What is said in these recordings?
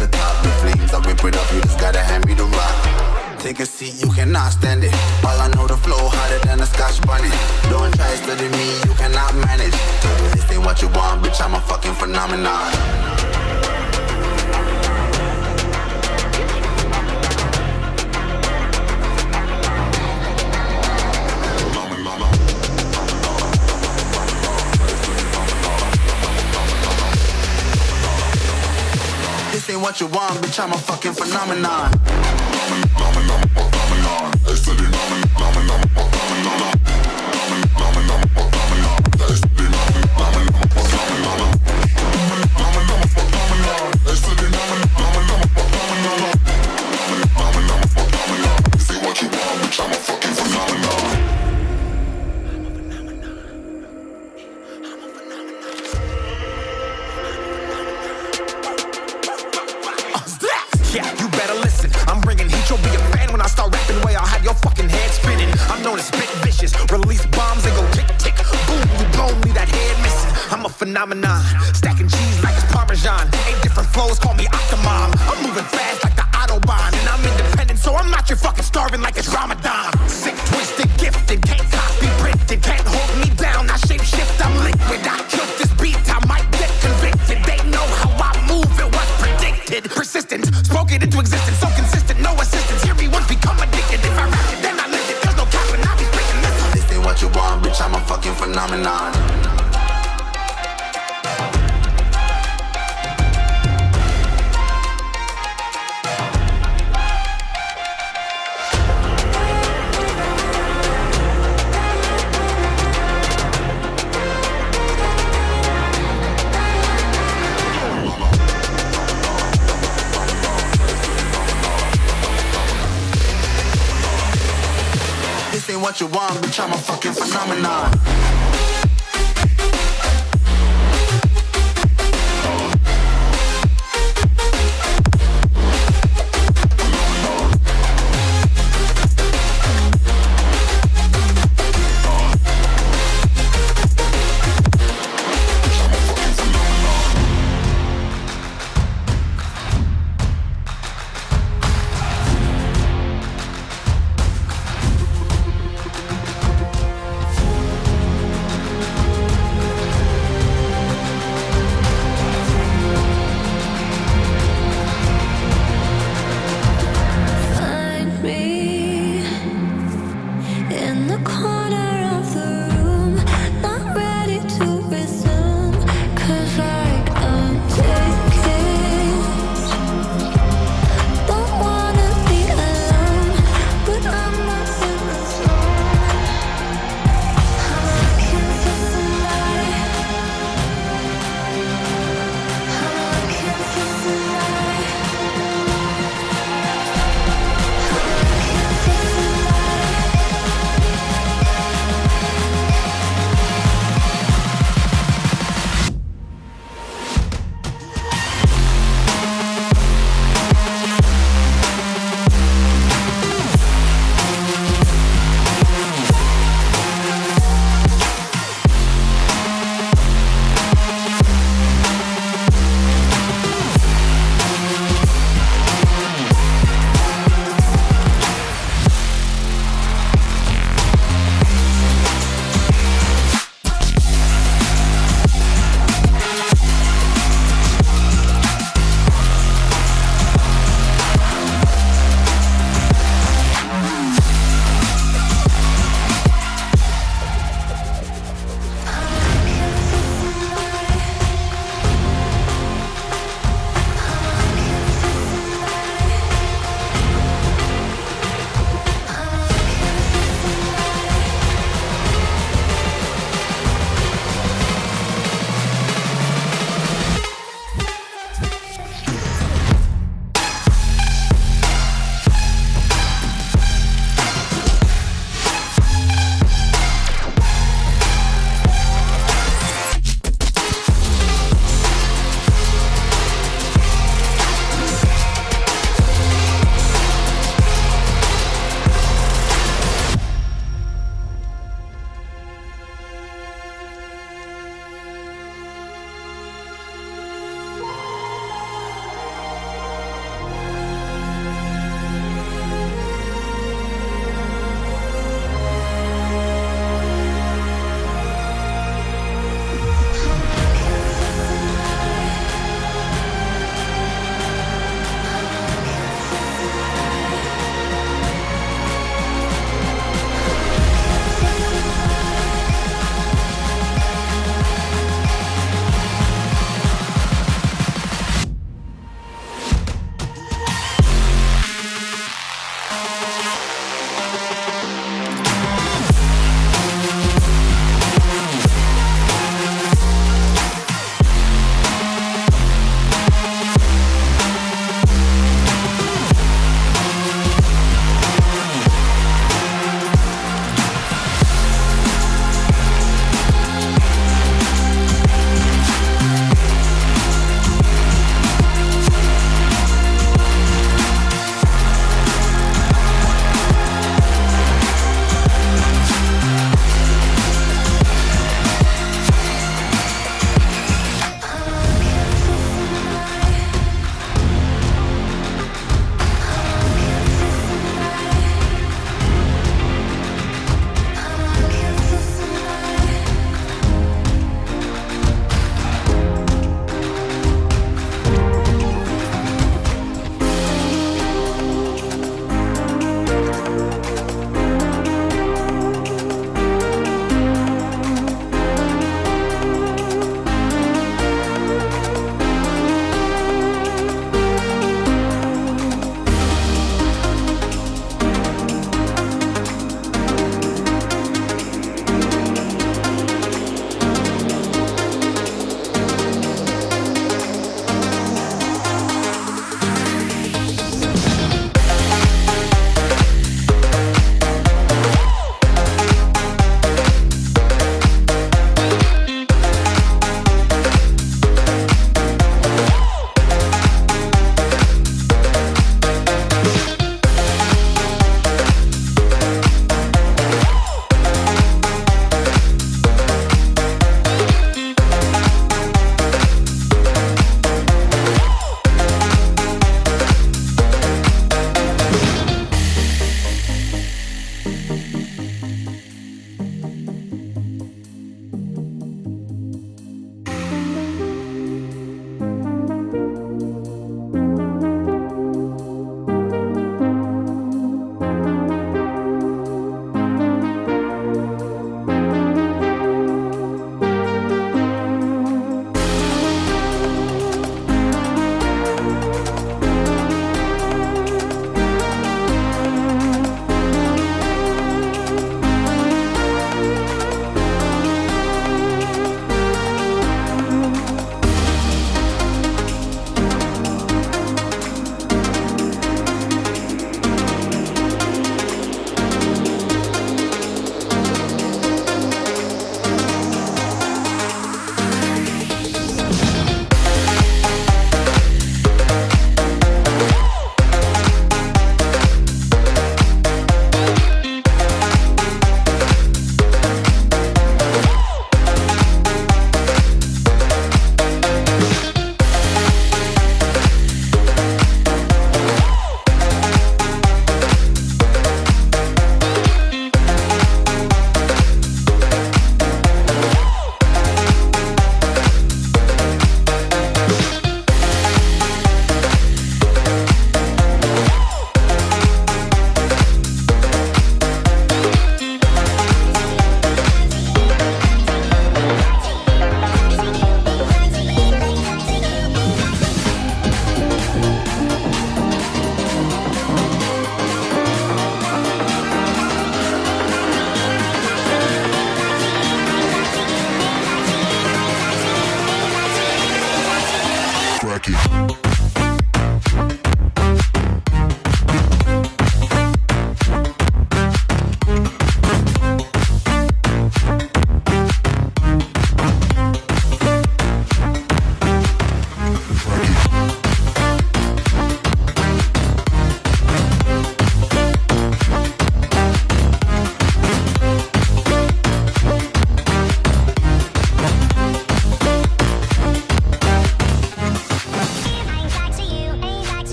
the top. The flames, I whip it up, you just gotta hand me the rock. Take a seat, you cannot stand it. All I know, the flow harder than a Scotch bonnet. Don't try studying me, you cannot manage. This ain't what you want, bitch, I'm a fucking phenomenon. This ain't what you want, bitch, I'm a fucking phenomenon. Yeah, you better listen. I'm bringing heat, you'll be a fan when I start rapping away. I'll have your fucking head spinning. I'm known as spit vicious, release bombs and go tick tick. Boom, you blow me, that head missing. I'm a phenomenon, stacking cheese like it's Parmesan. 8 different flows, call me Octomom. I'm moving fast like the Autobahn, and I'm independent, so I'm not your fucking starving like it's Ramadan. Sick, twisted, gifted, can't copy, printed, can't hold me down. I shape shift, I'm liquid. I killed this beat, I might get convicted. They know how I move, it was predicted. Persistent, spoke it into existence, so consistent, no assistance. Hear me once, become addicted. If I rap it, then I live it. There's no capping, I'll be speaking this. This ain't what you want, bitch, I'm a fucking phenomenon. This ain't what you want, bitch, I'm a fucking phenomenon.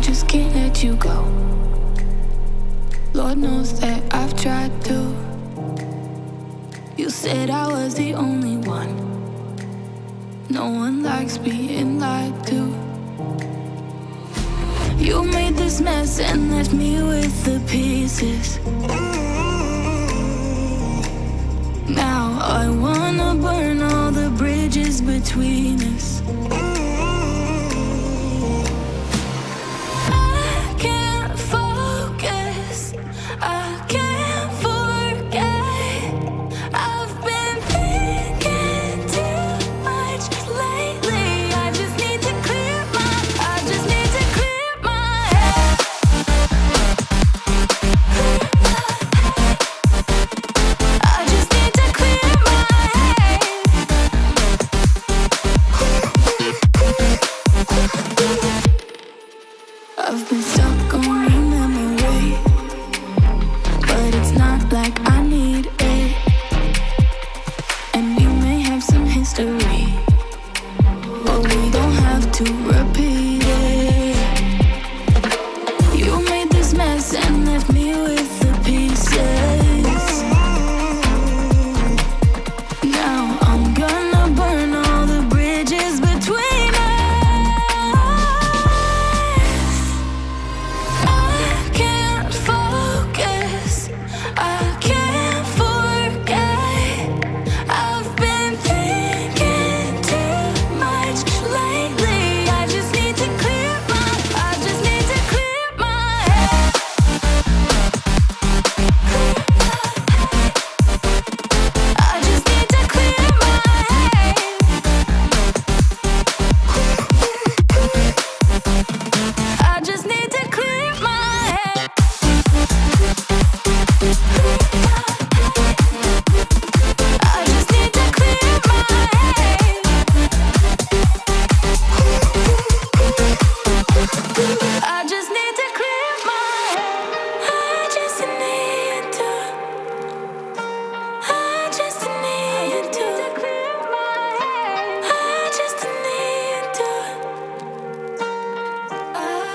just can't let you go. Lord knows that I've tried to. You said I was the only one. No one likes being lied to. You made this mess and left me with the pieces. Now I wanna burn all the bridges between us. I can't focus, I can't forget. I've been thinking too much lately. I just need to clear my head. I just need to clear my head. I've been stuck on your memory, but it's not like I need it. And you may have some history.